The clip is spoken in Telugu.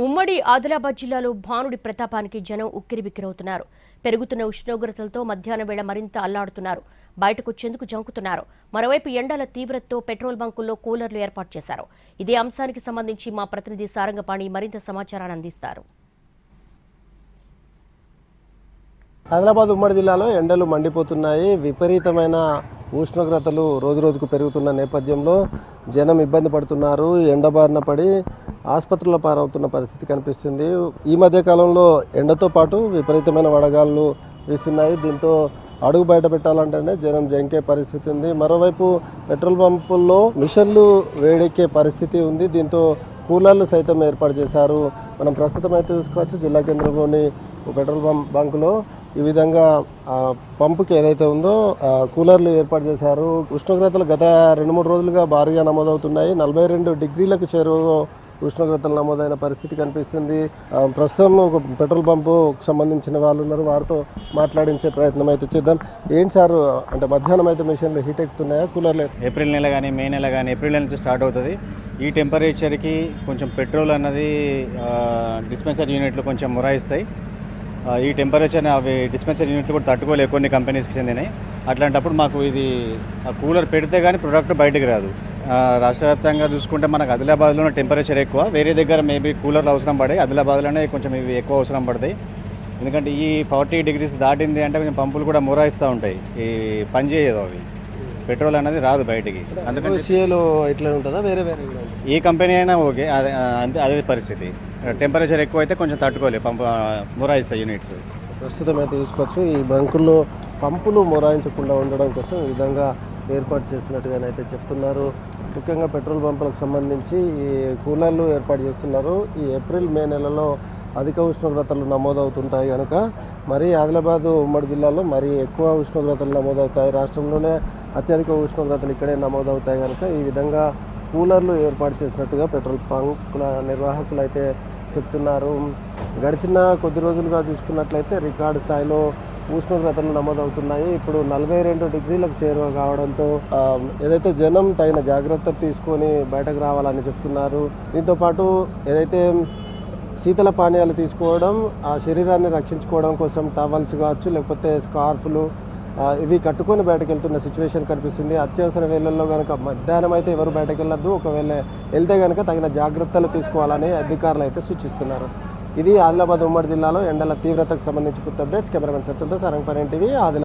ఉమ్మడి ఆదిలాబాద్ జిల్లాలో భానుడి ప్రతాపానికి జనం ఉక్కిరిబిక్కిరవుతున్నారు. పెరుగుతున్న ఉష్ణోగ్రతలతో మధ్యాహ్నం వేళ మరింత అల్లాడుతున్నారు. బయటకొచ్చేందుకు జంకుతున్నారు. మరోవైపు ఎండల తీవ్రతతో పెట్రోల్ బంకుల్లో కూలర్లు ఏర్పాటు చేశారు. ఇదే అంశానికి సంబంధించి మా ప్రతినిధి సారంగపాణి మరింత సమాచారాన్ని అందిస్తారు. ఆదిలాబాద్ ఉమ్మడి జిల్లాలో ఎండలు మండిపోతున్నాయి. విపరీతమైన ఉష్ణోగ్రతలు రోజురోజుకు పెరుగుతున్న నేపథ్యంలో జనం ఇబ్బంది పడుతున్నారు. ఎండబారిన పడి ఆసుపత్రుల పాలవుతున్న పరిస్థితి కనిపిస్తుంది. ఈ మధ్య కాలంలో ఎండతో పాటు విపరీతమైన వడగాళ్ళు వీస్తున్నాయి. దీంతో అడుగు బయట పెట్టాలంటేనే జనం జంకే పరిస్థితి ఉంది. మరోవైపు పెట్రోల్ పంపుల్లో మిషన్లు వేడెక్కే పరిస్థితి ఉంది. దీంతో కూలర్లు సైతం ఏర్పాటు చేశారు. మనం ప్రస్తుతం అయితే చూసుకోవచ్చు, జిల్లా కేంద్రంలోని పెట్రోల్ బంకులో ఈ విధంగా పంపుకి ఏదైతే ఉందో కూలర్లు ఏర్పాటు చేశారు. ఉష్ణోగ్రతలు గత 2-3 రోజులుగా భారీగా నమోదవుతున్నాయి. 42 డిగ్రీలకు చేరువ ఉష్ణోగ్రతలు నమోదైన పరిస్థితి కనిపిస్తుంది. ప్రస్తుతం ఒక పెట్రోల్ పంపుకు సంబంధించిన వాళ్ళు ఉన్నారు, వారితో మాట్లాడించే ప్రయత్నం అయితే చేద్దాం. ఏంటి సార్, అంటే మధ్యాహ్నం అయితే మిషన్లు హీట్ ఎక్కుతున్నాయా కూలర్లు? ఏప్రిల్ నెల కానీ మే నెల కానీ ఏప్రిల్ నెల నుంచి స్టార్ట్ అవుతుంది. ఈ టెంపరేచర్కి కొంచెం పెట్రోల్ అన్నది డిస్పెన్సర్ యూనిట్లు కొంచెం మొరాయిస్తాయి. ఈ టెంపరేచర్ అవి డిస్పెన్సర్ యూనిట్లు కూడా తట్టుకోలేవు, కొన్ని కంపెనీస్కి చెందినాయి. అట్లాంటప్పుడు మాకు ఇది కూలర్ పెడితే కానీ ప్రొడక్ట్ బయటకు రాదు. రాష్ట్ర వ్యాప్తంగా చూసుకుంటే మనకు ఆదిలాబాద్లోనే టెంపరేచర్ ఎక్కువ, వేరే దగ్గర మేబీ కూలర్లు అవసరం పడాయి. ఆదిలాబాద్లోనే కొంచెం ఇవి ఎక్కువ అవసరం పడతాయి. ఎందుకంటే ఈ 40 డిగ్రీస్ దాటింది అంటే కొంచెం పంపులు కూడా మొరాయిస్తూ ఉంటాయి, ఈ పని చేయదు, అవి పెట్రోల్ అనేది రాదు బయటికి. అందుకని సిఏలో ఇట్లా ఉంటుందా, వేరే వేరే ఏ కంపెనీ అయినా ఓకే, అదే పరిస్థితి. టెంపరేచర్ ఎక్కువ అయితే కొంచెం తట్టుకోలేదు, మొరాయిస్తాయి యూనిట్స్. ప్రస్తుతం అయితే చూసుకోవచ్చు, ఈ బంకుల్లో పంపులు మొరాయించకుండా ఉండడం కోసం ఈ విధంగా ఏర్పాటు చేసినట్టుగానైతే చెప్తున్నారు. ముఖ్యంగా పెట్రోల్ పంపులకు సంబంధించి ఈ కూలర్లు ఏర్పాటు చేస్తున్నారు. ఈ ఏప్రిల్ మే నెలలో అధిక ఉష్ణోగ్రతలు నమోదవుతుంటాయి కనుక మరి ఆదిలాబాద్ ఉమ్మడి జిల్లాలో మరి ఎక్కువ ఉష్ణోగ్రతలు నమోదవుతాయి. రాష్ట్రంలోనే అత్యధిక ఉష్ణోగ్రతలు ఇక్కడే నమోదవుతాయి కనుక ఈ విధంగా కూలర్లు ఏర్పాటు చేసినట్టుగా పెట్రోల్ బంకుల నిర్వాహకులు అయితే చెప్తున్నారు. గడిచిన కొద్ది రోజులుగా చూసుకున్నట్లయితే రికార్డు స్థాయిలో ఉష్ణోగ్రతలు నమోదవుతున్నాయి. ఇప్పుడు 42 డిగ్రీలకు చేరువ కావడంతో ఏదైతే జనం తగిన జాగ్రత్తలు తీసుకొని బయటకు రావాలని చెప్తున్నారు. దీంతోపాటు ఏదైతే శీతల పానీయాలు తీసుకోవడం, ఆ శరీరాన్ని రక్షించుకోవడం కోసం టవల్స్ కావచ్చు, లేకపోతే స్కార్ఫ్లు ఇవి కట్టుకొని బయటకు వెళ్తున్న సిచ్యువేషన్ కనిపిస్తుంది. అత్యవసర వేళల్లో కనుక మధ్యాహ్నం అయితే ఎవరు బయటకు వెళ్ళొద్దు, ఒకవేళ వెళ్తే కనుక తగిన జాగ్రత్తలు తీసుకోవాలని అధికారులు అయితే సూచిస్తున్నారు. ఇది ఆదిలాబాద్ ఉమ్మడి జిల్లాలో ఎండల తీవ్రతకు సంబంధించి కొత్త అప్డేట్స్. కెమెరామెన్ సత్యంతో సారంగపాణి, NTV, ఆదిలాబాద్.